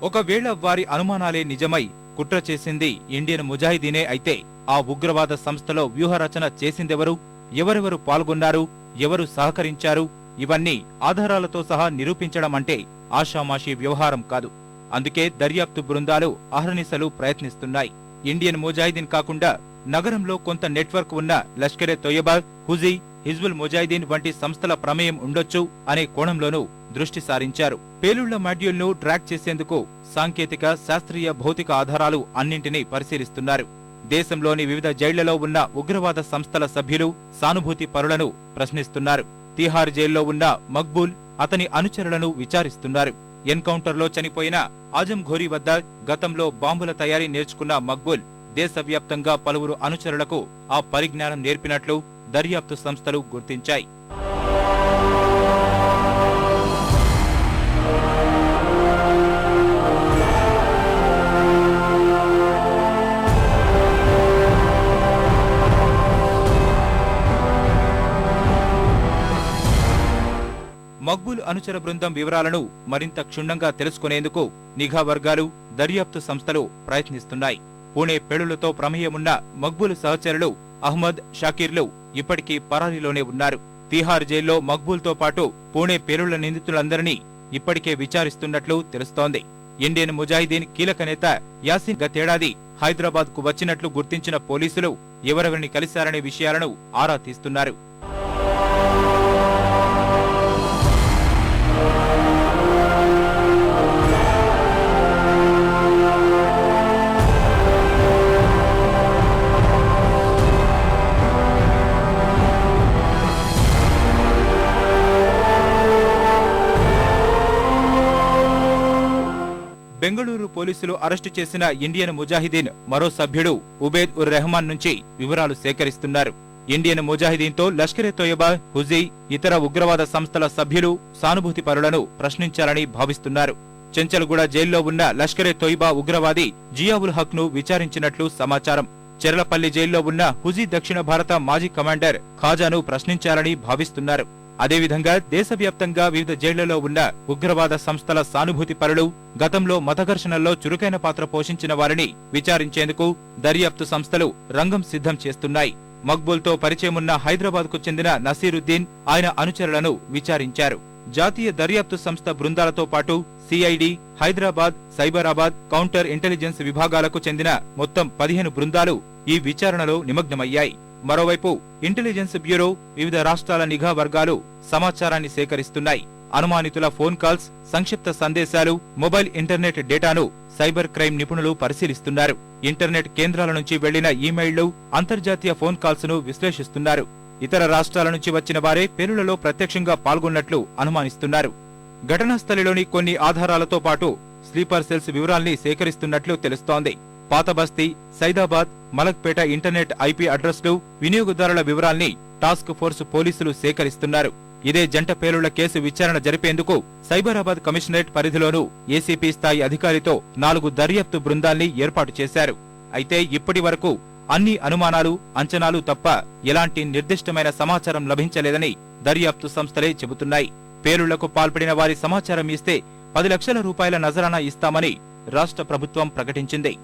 ఒకవేళ వారి అనుమానాలే నిజమై కుట్ర చేసింది ఇండియన్ ముజాహిదీనే అయితే ఆ ఉగ్రవాద సంస్థలో వ్యూహరచన చేసిందెవరు, ఎవరెవరు పాల్గొన్నారు, ఎవరు సహకరించారు, ఇవన్నీ ఆధారాలతో సహా నిరూపించడం అంటే ఆషామాషీ వ్యవహారం కాదు. అందుకే దర్యాప్తు బృందాలు అహర్నిశలు ప్రయత్నిస్తున్నాయి. ఇండియన్ ముజాహిదీన్ కాకుండా నగరంలో కొంత నెట్వర్క్ ఉన్న లష్కరే తొయ్యబా, హుజీ, హిజ్బుల్ ముజాహిదీన్ వంటి సంస్థల ప్రమేయం ఉండొచ్చు అనే కోణంలోనూ దృష్టి సారించారు. పేలుళ్ల మాడ్యూల్ను ట్రాక్ చేసేందుకు సాంకేతిక, శాస్త్రీయ, భౌతిక ఆధారాలు అన్నింటినీ పరిశీలిస్తున్నారు. దేశంలోని వివిధ జైళ్లలో ఉన్న ఉగ్రవాద సంస్థల సభ్యులు, సానుభూతి పరులను ప్రశ్నిస్తున్నారు. తిహార్ జైల్లో ఉన్న మక్బూల్, అతని అనుచరులను విచారిస్తున్నారు. ఎన్కౌంటర్లో చనిపోయిన ఆజం ఘోరీ వద్ద గతంలో బాంబుల తయారీ నేర్చుకున్న మక్బూల్ దేశవ్యాప్తంగా పలువురు అనుచరులకు ఆ పరిజ్ఞానం నేర్పినట్లు దర్యాప్తు సంస్థలు గుర్తించాయి. మక్బూల్ అనుచర బృందం వివరాలను మరింత క్షుణ్ణంగా తెలుసుకునేందుకు నిఘా వర్గాలు, దర్యాప్తు సంస్థలు ప్రయత్నిస్తున్నాయి. పూణే పేలుళ్లతో ప్రమేయమున్న మక్బూల్ సహచరులు అహ్మద్, షాకీర్లు ఇప్పటికీ పరారీలోనే ఉన్నారు. తిహార్ జైల్లో మక్బూల్తో పాటు పూణే పేలుళ్ల నిందితులందరినీ ఇప్పటికే విచారిస్తున్నట్లు తెలుస్తోంది. ఇండియన్ ముజాహిదీన్ కీలక నేత యాసిన్ గతేడాది హైదరాబాద్ కు వచ్చినట్లు గుర్తించిన పోలీసులు ఎవరెవరిని కలిశారనే విషయాలను ఆరా తీస్తున్నారు. బెంగళూరు పోలీసులు అరెస్టు చేసిన ఇండియన్ ముజాహిదీన్ మరో సభ్యుడు ఉబేద్ ఉర్ రెహమాన్ నుంచి వివరాలు సేకరిస్తున్నారు. ఇండియన్ ముజాహిదీన్తో లష్కరే తొయ్యబా, హుజీ, ఇతర ఉగ్రవాద సంస్థల సభ్యులు, సానుభూతి పరులను ప్రశ్నించాలని భావిస్తున్నారు. చెంచల్గూడ జైల్లో ఉన్న లష్కరే తొయ్యబా ఉగ్రవాది జియావుల్ హక్ ను విచారించినట్లు సమాచారం. చెర్లపల్లి జైల్లో ఉన్న హుజీ దక్షిణ భారత మాజీ కమాండర్ ఖాజాను ప్రశ్నించాలని భావిస్తున్నారు. అదేవిధంగా దేశవ్యాప్తంగా వివిధ జైళ్లలో ఉన్న ఉగ్రవాద సంస్థల సానుభూతి పరులు, గతంలో మత ఘర్షణల్లో చురుకైన పాత్ర పోషించిన వారిని విచారించేందుకు దర్యాప్తు సంస్థలు రంగం సిద్ధం చేస్తున్నాయి. మక్బూల్తో పరిచయమున్న హైదరాబాద్ కు చెందిన నసీరుద్దీన్, ఆయన అనుచరులను విచారించారు. జాతీయ దర్యాప్తు సంస్థ బృందాలతో పాటు CID, Hyderabad, Cyberabad, counter intelligence విభాగాలకు చెందిన మొత్తం 15 బృందాలు ఈ విచారణలో నిమగ్నమయ్యాయి. మరోవైపు ఇంటెలిజెన్స్ బ్యూరో, వివిధ రాష్ట్రాల నిఘా వర్గాలు సమాచారాన్ని సేకరిస్తున్నాయి. అనుమానితుల ఫోన్ కాల్స్, సంక్షిప్త సందేశాలు, మొబైల్ ఇంటర్నెట్ డేటాను సైబర్ క్రైమ్ నిపుణులు పరిశీలిస్తున్నారు. ఇంటర్నెట్ కేంద్రాల నుంచి వెళ్లిన ఈమెయిళ్లు, అంతర్జాతీయ ఫోన్ కాల్స్ ను విశ్లేషిస్తున్నారు. ఇతర రాష్ట్రాల నుంచి వచ్చిన వారే పేలుళ్లలో ప్రత్యక్షంగా పాల్గొన్నట్లు అనుమానిస్తున్నారు. ఘటనా స్థలిలోని కొన్ని ఆధారాలతో పాటు స్లీపర్ సెల్స్ వివరాల్ని సేకరిస్తున్నట్లు తెలుస్తోంది. పాతబస్తీ, సైదాబాద్, మలక్పేట ఇంటర్నెట్ ఐపీ అడ్రస్లు, వినియోగదారుల వివరాల్ని టాస్క్ ఫోర్స్ పోలీసులు సేకరిస్తున్నారు. ఇదే జంట పేలుళ్ల కేసు విచారణ జరిపేందుకు సైబరాబాద్ కమిషనరేట్ పరిధిలోనూ ఏసీపీ స్థాయి అధికారితో 4 దర్యాప్తు బృందాల్ని ఏర్పాటు చేశారు. అయితే ఇప్పటి వరకు అన్ని అనుమానాలు, అంచనాలు తప్ప ఎలాంటి నిర్దిష్టమైన సమాచారం లభించలేదని దర్యాప్తు సంస్థలే చెబుతున్నాయి. పేలుళ్లకు పాల్పడిన వారి సమాచారం ఇస్తే 10 లక్షల రూపాయల నజరానా ఇస్తామని రాష్ట్ర ప్రభుత్వం ప్రకటించింది.